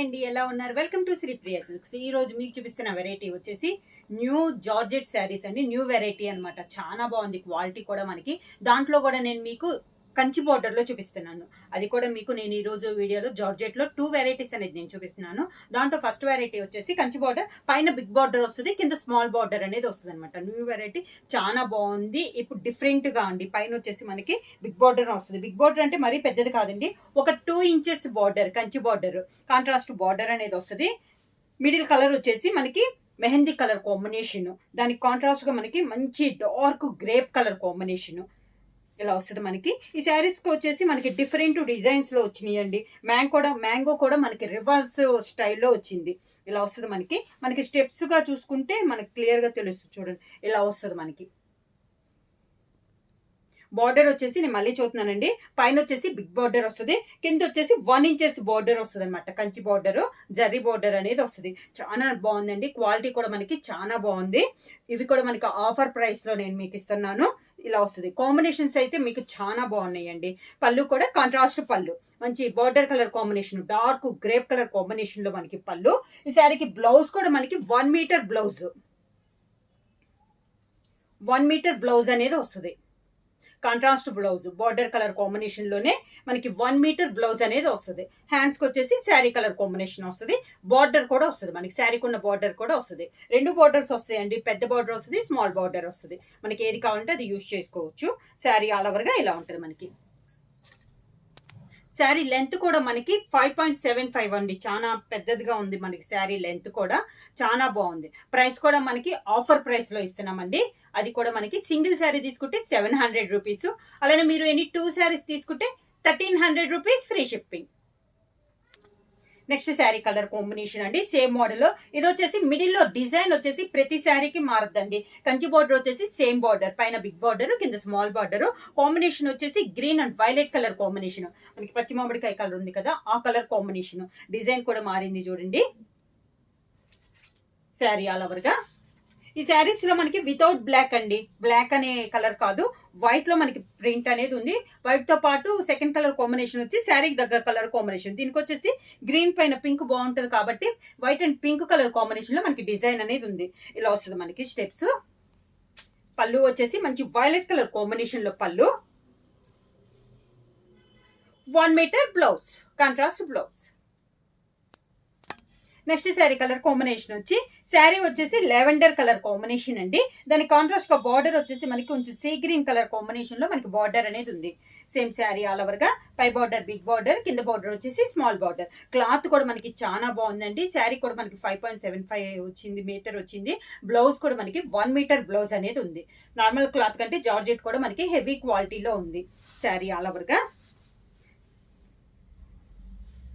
Hi అండి, ఎలా ఉన్నారు? Welcome to Sri Priya Silks. ఈ రోజు మీకు చూపిస్తున్న వెరైటీ వచ్చేసి న్యూ జార్జెట్ శారీస్ అండి. న్యూ వెరైటీ అనమాట. చాలా బాగుంది, క్వాలిటీ కూడా మనకి. దాంట్లో కూడా నేను మీకు కంచి బార్డర్ లో చూపిస్తున్నాను. అది కూడా మీకు నేను ఈ రోజు వీడియోలో జార్జెట్ లో 2 వెరైటీస్ అనేది నేను చూపిస్తున్నాను. దాంట్లో ఫస్ట్ వెరైటీ వచ్చేసి కంచి బార్డర్, పైన బిగ్ బార్డర్ వస్తుంది, కింద స్మాల్ బార్డర్ అనేది వస్తుంది అనమాట. న్యూ వెరైటీ చాలా బాగుంది. ఇప్పుడు డిఫరెంట్ గా అండి. పైన వచ్చేసి మనకి బిగ్ బార్డర్ వస్తుంది. బిగ్ బార్డర్ అంటే మరీ పెద్దది కాదండి, ఒక 2 inches border, Kanchi border, contrast border అనేది వస్తుంది. మిడిల్ కలర్ వచ్చేసి మనకి మెహందీ కలర్ కాంబినేషన్, దానికి కాంట్రాస్ట్ గా మనకి మంచి డార్క్ గ్రేప్ కలర్ కాంబినేషన్ ఇలా వస్తుంది మనకి. ఈ శారీస్ కి వచ్చేసి మనకి డిఫరెంట్ డిజైన్స్ లో వచ్చినాయండి. మ్యాంగో కూడా మనకి రివర్స్ స్టైల్లో వచ్చింది. ఇలా వస్తుంది మనకి స్టెప్స్ గా చూసుకుంటే మనకి క్లియర్ గా తెలుస్తుంది. చూడండి, ఇలా వస్తుంది మనకి. బార్డర్ వచ్చేసి నేను మళ్ళీ చూస్తున్నానండి. పైన వచ్చేసి బిగ్ బార్డర్ వస్తుంది, కింద వచ్చేసి 1 ఇంచెస్ బార్డర్ వస్తుంది అనమాట. కంచి బార్డర్, జర్రీ బార్డర్ అనేది వస్తుంది. చాలా బాగుందండి. క్వాలిటీ కూడా మనకి చాలా బాగుంది. ఇవి కూడా మనకి ఆఫర్ ప్రైస్ లో నేను మీకు ఇస్తున్నాను. ఇలా వస్తుంది. కాంబినేషన్స్ అయితే మీకు చాలా బాగున్నాయండి. పళ్ళు కూడా కాంట్రాస్ట్ పళ్ళు, మంచి border colour combination, dark grape colour combination లో మనకి పళ్ళు. ఈ శారీకి బ్లౌజ్ కూడా మనకి 1 మీటర్ బ్లౌజ్, 1 మీటర్ బ్లౌజ్ అనేది వస్తుంది. Contrast blouse, border colour combination లోనే మనకి 1 మీటర్ బ్లౌజ్ అనేది వస్తుంది. హ్యాండ్స్ కి వచ్చేసి శారీ కలర్ కాంబినేషన్ వస్తుంది. బార్డర్ కూడా వస్తుంది మనకి, శారీకి ఉన్న బార్డర్ కూడా వస్తుంది. 2 బార్డర్స్ వస్తాయండి. పెద్ద బార్డర్ వస్తుంది, స్మాల్ బార్డర్ వస్తుంది. మనకి ఏది కావాలంటే అది యూజ్ చేసుకోవచ్చు. శారీ ఆల్ ఓవర్ గా ఇలా ఉంటుంది మనకి. శారీ లెంత్ కూడా మనకి 5.75 అండి. చాలా పెద్దదిగా ఉంది మనకి. శారీ లెంత్ కూడా చాలా బాగుంది. ప్రైస్ కూడా మనకి ఆఫర్ ప్రైస్ లో ఇస్తున్నామండి. అది కూడా మనకి సింగిల్ శారీ తీసుకుంటే 700 రూపీస్, అలానే మీరు ఎనీ 2 శారీస్ తీసుకుంటే 1300 rupees free shipping. Next sari colour combination అండి, సేమ్ మోడల్. ఇది వచ్చేసి మిడిల్ లో డిజైన్ వచ్చేసి ప్రతి శారీకి మారద్దండి. కంచి బార్డర్ వచ్చేసి సేమ్ బార్డర్, పైన బిగ్ బార్డర్, కింద స్మాల్ బార్డర్. కాంబినేషన్ వచ్చేసి green and violet colour combination. మనకి పచ్చి మామిడికాయ కలర్ ఉంది కదా, ఆ కలర్ కాంబినేషన్. డిజైన్ కూడా మారింది చూడండి. శారీ ఆల్ ఓవర్ గా. ఈ శారీస్ లో మనకి వితౌట్ బ్లాక్ అండి, బ్లాక్ అనే కలర్ కాదు, వైట్ లో మనకి ప్రింట్ అనేది ఉంది. వైట్ తో పాటు సెకండ్ కలర్ కాంబినేషన్ వచ్చి శారీకి దగ్గర కలర్ కాంబినేషన్. దీనికి వచ్చేసి గ్రీన్ పైన పింక్ బాగుంటుంది కాబట్టి white and pink colour combination లో మనకి డిజైన్ అనేది ఉంది. ఇలా వస్తుంది మనకి స్టెప్స్. పళ్ళు వచ్చేసి మంచి వైలెట్ కలర్ కాంబినేషన్ లో పళ్ళు, 1 metre blouse, contrast blouse. Next sari colour combination వచ్చి, శారీ వచ్చేసి లెవెండర్ కలర్ కాంబినేషన్ అండి. దాని కాంట్రాస్ట్ గా బార్డర్ వచ్చేసి మనకి కొంచెం సీ గ్రీన్ కలర్ కాంబినేషన్ లో మనకి బార్డర్ అనేది ఉంది. సేమ్ శారీ ఆల్ ఓవర్ గా. పై బార్డర్ బిగ్ బార్డర్, కింద బార్డర్ వచ్చేసి స్మాల్ బార్డర్. క్లాత్ కూడా మనకి చాలా బాగుందండి. శారీ కూడా మనకి 5.75 వచ్చింది, మీటర్ వచ్చింది. బ్లౌజ్ కూడా మనకి 1 మీటర్ బ్లౌజ్ అనేది ఉంది. నార్మల్ క్లాత్ కంటే జార్జెట్ కూడా మనకి హెవీ క్వాలిటీలో ఉంది. శారీ ఆల్ ఓవర్ గా.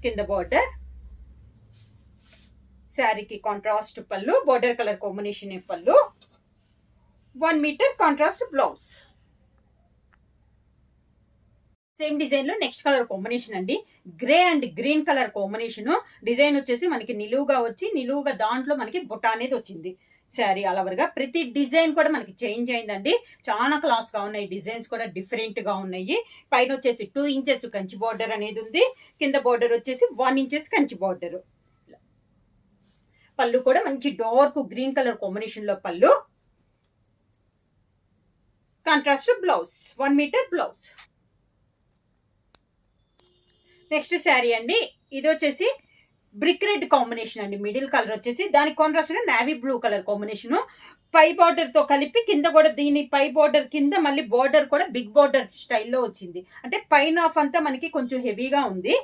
కింద బార్డర్, శారీకి కాంట్రాస్ట్ పళ్ళు, బోర్డర్ కలర్ కాంబినేషన్ పళ్ళు, 1 metre contrast blouse. Same design లో నెక్స్ట్ కలర్ కాంబినేషన్ అండి, grey and green colour combination. Design వచ్చేసి మనకి నిలువుగా దాంట్లో మనకి బుట్ట అనేది వచ్చింది. శారీ ఆల్ ఓవర్ గా. ప్రతి డిజైన్ కూడా మనకి చేంజ్ అయిందండి. చాలా క్లాస్ గా ఉన్నాయి. డిజైన్స్ కూడా డిఫరెంట్ గా ఉన్నాయి. పైన వచ్చేసి 2 ఇంచెస్ కంచి బార్డర్ అనేది ఉంది. కింద బార్డర్ వచ్చేసి 1 ఇంచెస్ కంచి బార్డర్. పళ్ళు కూడా మంచి డార్క్ గ్రీన్ కలర్ కాంబినేషన్ లో పళ్ళు, contrast blouse, 1 metre blouse. Next sari అండి, ఇది వచ్చేసి బ్రిక్ రెడ్ కాంబినేషన్ అండి. మిడిల్ కలర్ వచ్చేసి దానికి కాంట్రాస్ట్ గా నావీ బ్లూ కలర్ కాంబినేషన్. పై బార్డర్ తో కలిపి కింద కూడా, దీని పై బార్డర్ కింద మళ్ళీ బార్డర్ కూడా బిగ్ బార్డర్ స్టైల్లో వచ్చింది. అంటే పైన హాఫ్ అంతా మనకి కొంచెం హెవీగా ఉంది.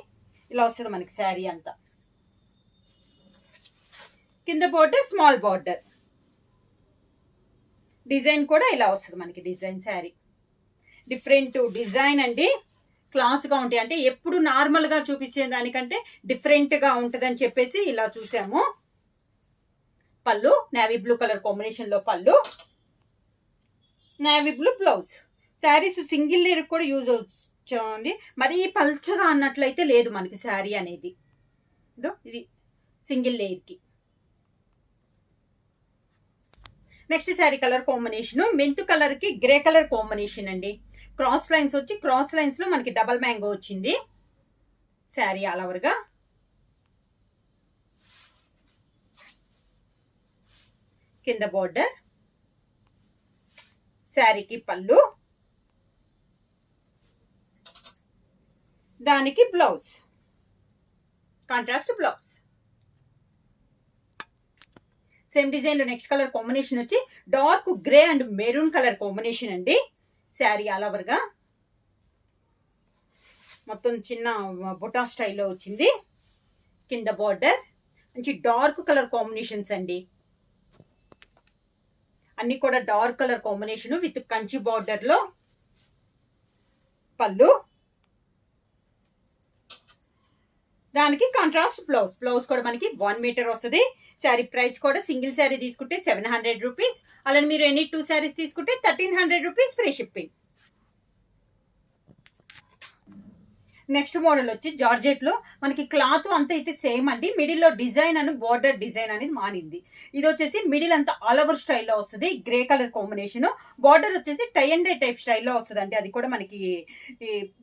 ఇలా వస్తుంది మనకి శారీ అంతా. కింద బార్డర్ స్మాల్ బార్డర్. డిజైన్ కూడా ఇలా వస్తుంది మనకి. డిజైన్ శారీ డిఫరెంట్ డిజైన్ అండి. క్లాస్ గా ఉంటాయి. అంటే ఎప్పుడు నార్మల్ గా చూపించే దానికంటే డిఫరెంట్ గా ఉంటదని చెప్పేసి ఇలా చూసాము. పళ్ళు నేవీ బ్లూ కలర్ కాంబినేషన్ లో పళ్ళు, navy blue blouse. Saris single layer కూడా యూజ్ అవుతుంది. మరీ పల్చగా అన్నట్లయితే లేదు మనకి శారీ అనేది. ఇది సింగిల్ లేయర్ కి. నెక్స్ట్ శారీ కలర్ కాంబినేషన్ మెంతు కలర్ కి గ్రే కలర్ కాంబినేషన్ అండి. క్రాస్ లైన్స్ వచ్చి, క్రాస్ లైన్స్ లో మనకి డబల్ మ్యాంగో వచ్చింది. శారీ ఆల్ ఓవర్ గా. కింద బార్డర్, శారీకి పళ్ళు, దానికి blouse, contrast blouse. Same design లో నెక్స్ట్ కలర్ కాంబినేషన్ వచ్చి dark grey and maroon colour combination అండి. శారీ ఆల్ ఓవర్ గా మొత్తం చిన్న బుటా స్టైల్లో వచ్చింది. కింద బార్డర్ మంచి డార్క్ కలర్ కాంబినేషన్స్ అండి, అన్ని కూడా dark colour combination with Kanchi border లో పళ్ళు, దానికి కాంట్రాస్ట్ బ్లౌజ్. బ్లౌజ్ కూడా మనకి 1 మీటర్ వస్తుంది. శారీ ప్రైస్ కూడా సింగిల్ శారీ తీసుకుంటే 700 రూపీస్, అలానే మీరు ఎనీ 2 శారీస్ తీసుకుంటే 1300 rupees free shipping. Next model వచ్చి జార్జెట్ లో మనకి క్లాత్ అంతా అయితే సేమ్ అండి, మిడిల్ లో డిజైన్ అని బార్డర్ డిజైన్ అనేది మానింది. ఇది వచ్చేసి మిడిల్ అంతా ఆల్ ఓవర్ స్టైల్లో వస్తుంది, గ్రే కలర్ కాంబినేషన్. బార్డర్ వచ్చేసి టై అండ్ డై టైప్ స్టైల్లో వస్తుంది అండి. అది కూడా మనకి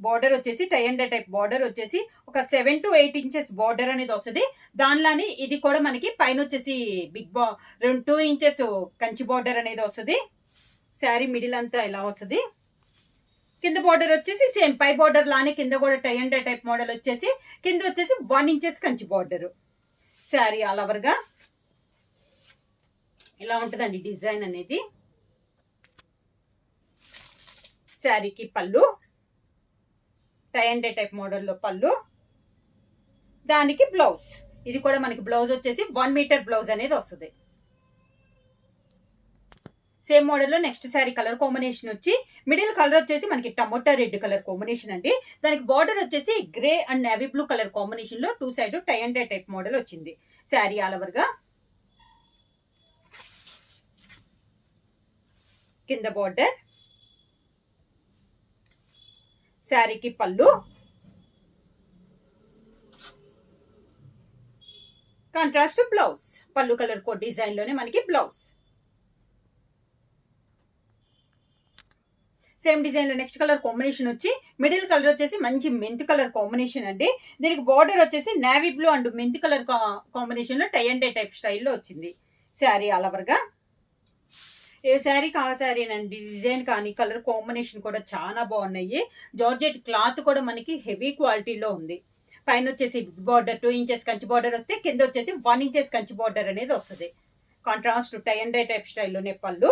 బార్డర్ వచ్చేసి tie and dye type border వచ్చేసి ఒక 7 to 8 ఇంచెస్ బార్డర్ అనేది వస్తుంది. దానిలోని ఇది కూడా మనకి పైన వచ్చేసి 2 ఇంచెస్ కంచి బార్డర్ అనేది వస్తుంది. శారీ మిడిల్ అంతా ఇలా వస్తుంది. కింద బార్డర్ వచ్చేసి సేమ్ పై బార్డర్ లానే కింద కూడా tie and dye type model వచ్చేసి కింద వచ్చేసి 1 inches Kanchi border. Sari all over గా ఇలా ఉంటుందండి డిజైన్ అనేది. శారీకి పళ్ళు, టై అండ్ డై టైప్ మోడల్లో పళ్ళు, దానికి బ్లౌజ్. ఇది కూడా మనకి బ్లౌజ్ వచ్చేసి 1 మీటర్ బ్లౌజ్ అనేది వస్తుంది. సేమ్ మోడల్లో నెక్స్ట్ శారీ కలర్ కాంబినేషన్ వచ్చి మిడిల్ కలర్ వచ్చేసి మనకి టమోటా రెడ్ కలర్ కాంబినేషన్ అండి. దానికి బార్డర్ వచ్చేసి grey and navy blue colour combination లో 2 side tie and dye type model వచ్చింది. శారీ ఆల్ ఓవర్ గా కింద బార్డర్, శారీకి పళ్ళు, కాంట్రాస్ట్ బ్లౌజ్. పళ్ళు కలర్ కోడ్ డిజైన్ లోనే మనకి బ్లౌజ్. సేమ్ డిజైన్ లో నెక్స్ట్ కలర్ కాంబినేషన్ వచ్చి మిడిల్ కలర్ వచ్చేసి మంచి మెంత్ కలర్ కాంబినేషన్ అండి. దీనికి బార్డర్ వచ్చేసి navy blue and mint colour combination లో టై అండ్ డై టైప్ స్టైల్లో వచ్చింది. శారీ ఆల్ ఓవర్ గా ఏ శారీకి ఆ శారీనండి, డిజైన్ కానీ కలర్ కాంబినేషన్ కూడా చాలా బాగున్నాయి. జార్జెట్ క్లాత్ కూడా మనకి హెవీ క్వాలిటీలో ఉంది. పైన వచ్చేసి బార్డర్ 2 ఇంచెస్ కంచి బార్డర్ వస్తే కింద వచ్చేసి 1 ఇంచెస్ కంచి బార్డర్ అనేది వస్తుంది. Contrast tie and dye type స్టైల్లోనే పళ్ళు,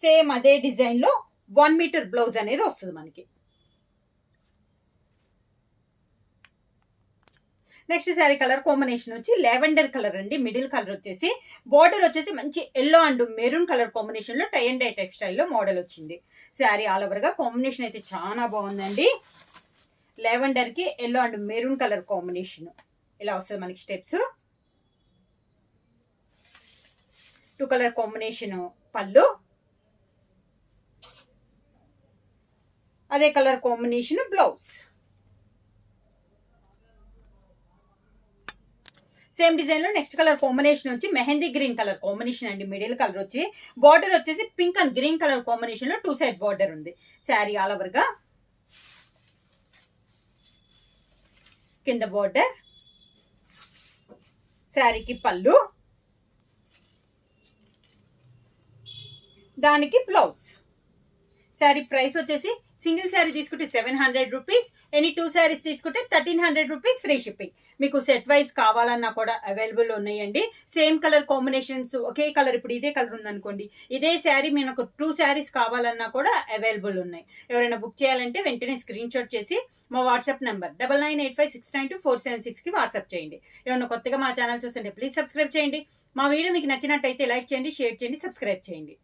సేమ్ అదే డిజైన్ లో 1 మీటర్ బ్లౌజ్ అనేది వస్తుంది మనకి. నెక్స్ట్ శారీ కలర్ కాంబినేషన్ వచ్చి లెవెండర్ కలర్ అండి. మిడిల్ కలర్ వచ్చేసి బార్డర్ వచ్చేసి మంచి yellow and maroon colour combination లో టై అండ్ డై టైప్ స్టైల్లో మోడల్ వచ్చింది. శారీ ఆల్ ఓవర్ గా కాంబినేషన్ అయితే చాలా బాగుందండి. లెవెండర్ కి yellow and maroon colour combination ఇలా వస్తుంది మనకి. స్టెప్స్ 2 కలర్ కాంబినేషన్ పళ్ళు, అదే colour combination blouse. Same design లో నెక్స్ట్ కలర్ కాంబినేషన్ వచ్చి మెహందీ గ్రీన్ కలర్ కాంబినేషన్ అండి. మిడిల్ కలర్ వచ్చి బార్డర్ వచ్చేసి pink and green colour combination లో 2 సైడ్ బార్డర్ ఉంది. శారీ ఆల్ ఓవర్ గా కింద బార్డర్, శారీకి పళ్ళు, దానికి బ్లౌజ్. శారీ ప్రైస్ వచ్చేసి సింగిల్ శారీ తీసుకుంటే 700 రూపీస్, ఎనీ 2 శారీస్ తీసుకుంటే 1300 రూపీస్ ఫ్రీ షిప్పింగ్. మీకు సెట్ వైజ్ కావాలన్నా కూడా అవైలబుల్ ఉన్నాయండి. సేమ్ కలర్ కాంబినేషన్స్ ఒకే కలర్, ఇప్పుడు ఇదే కలర్ ఉందనుకోండి, ఇదే శారీ మీకు 2 శారీస్ కావాలన్నా కూడా అవైలబుల్ ఉన్నాయి. ఎవరైనా బుక్ చేయాలంటే వెంటనే స్క్రీన్ షాట్ చేసి మా వాట్సాప్ నెంబర్ 9985692476కి వాట్సాప్ చేయండి. ఏమన్నా కొత్తగా మా ఛానల్ చూస్తుంటే ప్లీజ్ సబ్స్క్రైబ్ చేయండి. మా వీడియో మీకు నచ్చినట్టయితే లైక్ చేయండి, షేర్ చేయండి, సబ్స్క్రైబ్ చేయండి.